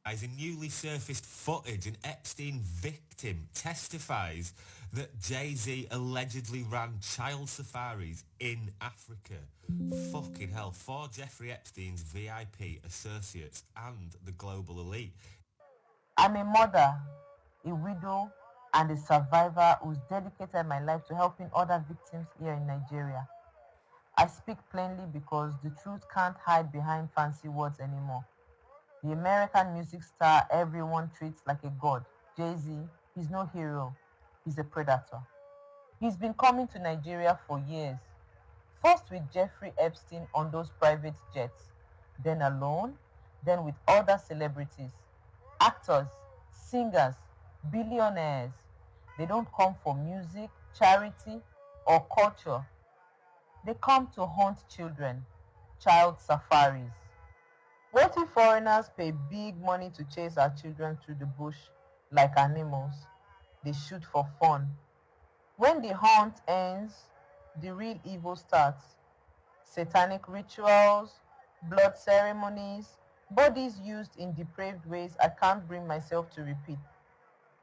As a newly surfaced footage, an Epstein victim testifies that Jay-Z allegedly ran child safaris in Africa. Fucking hell, for Jeffrey Epstein's VIP associates and the global elite. I'm a mother, a widow, and a survivor who's dedicated my life to helping other victims here in Nigeria. I speak plainly because the truth can't hide behind fancy words anymore. The American music star everyone treats like a god, Jay-Z, he's no hero, he's a predator. He's been coming to Nigeria for years, first with Jeffrey Epstein on those private jets, then alone, then with other celebrities, actors, singers, billionaires. They don't come for music, charity, or culture. They come to hunt children, child safaris. What if foreigners pay big money to chase our children through the bush like animals? They shoot for fun. When the hunt ends, the real evil starts. Satanic rituals, blood ceremonies, bodies used in depraved ways I can't bring myself to repeat.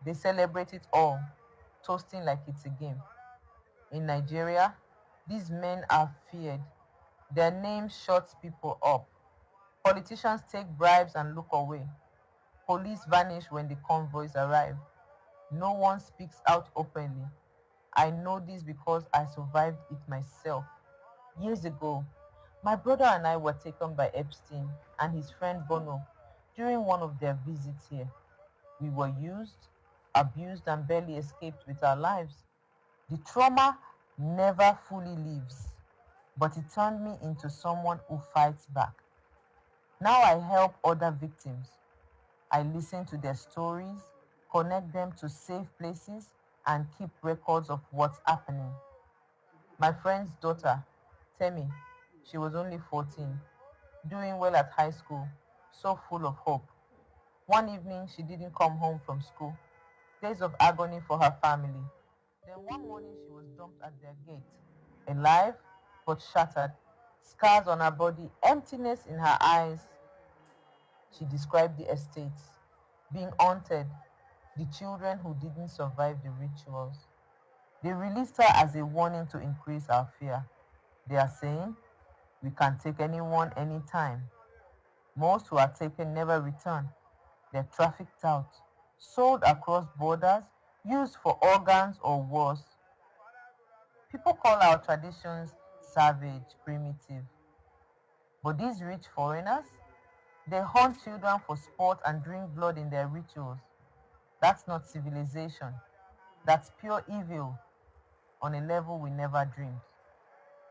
They celebrate it all, toasting like it's a game. In Nigeria, these men are feared. Their name shuts people up. Politicians take bribes and look away. Police vanish when the convoys arrive. No one speaks out openly. I know this because I survived it myself. Years ago, my brother and I were taken by Epstein and his friend Bono during one of their visits here. We were used, abused, and barely escaped with our lives. The trauma never fully leaves, but it turned me into someone who fights back. Now I help other victims. I listen to their stories, connect them to safe places, and keep records of what's happening. My friend's daughter, Temi, she was only 14, doing well at high school, so full of hope. One evening, she didn't come home from school. Days of agony for her family. Then one morning, she was dumped at their gate. Alive, but shattered. Scars on her body, emptiness in her eyes. She described the estates being haunted, the children who didn't survive the rituals. They released her as a warning to increase our fear. They are saying, we can take anyone anytime. Most who are taken never return. They're trafficked out, sold across borders, used for organs or worse. People call our traditions savage, primitive. But these rich foreigners, they hunt children for sport and drink blood in their rituals. That's not civilization. That's pure evil on a level we never dreamed.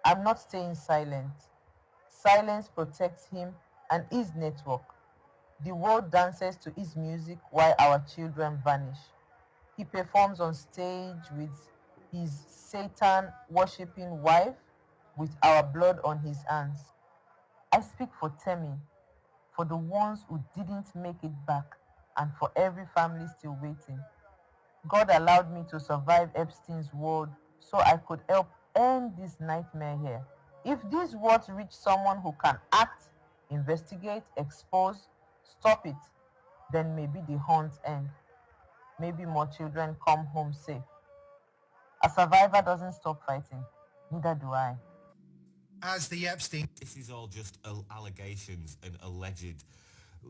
I'm not staying silent. Silence protects him and his network. The world dances to his music while our children vanish. He performs on stage with his Satan worshipping wife with our blood on his hands. I speak for Temi, for the ones who didn't make it back, and for every family still waiting. God allowed me to survive Epstein's world so I could help end this nightmare here. If these words reach someone who can act, investigate, expose, stop it, then maybe the hunt end. Maybe more children come home safe. A survivor doesn't stop fighting. Neither do I. As the Epstein This is all just allegations and alleged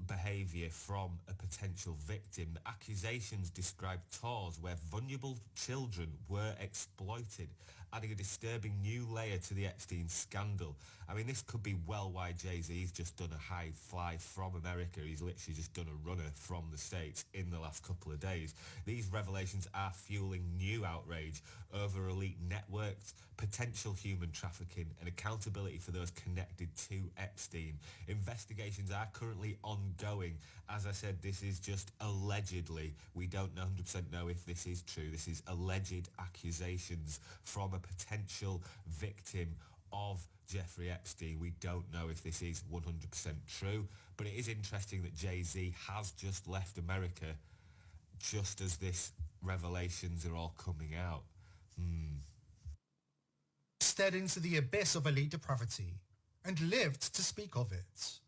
behaviour from a potential victim. The accusations describe tours where vulnerable children were exploited, adding a disturbing new layer to the Epstein scandal. I mean, this could be well why Jay-Z's just done a high fly from America. He's literally just done a runner from the States in the last couple of days. These revelations are fueling new outrage over elite networks, potential human trafficking, and accountability for those connected to Epstein. Investigations are currently ongoing. As I said, this is just allegedly. We don't 100% know if this is true. This is alleged accusations from a potential victim of Jeffrey Epstein. We don't know if this is 100% true, but it is interesting that Jay-Z has just left America just as this revelations are all coming out. stared into the abyss of elite depravity and lived to speak of it.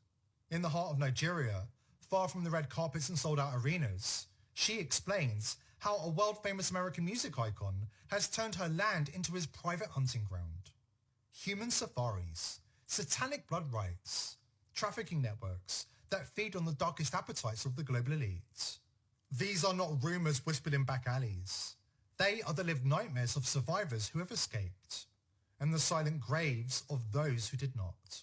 In the heart of Nigeria, Far from the red carpets and sold-out arenas, she explains how a world-famous American music icon has turned her land into his private hunting ground. Human safaris, satanic blood rites, trafficking networks that feed on the darkest appetites of the global elite. These are not rumours whispered in back alleys. They are the lived nightmares of survivors who have escaped, and the silent graves of those who did not.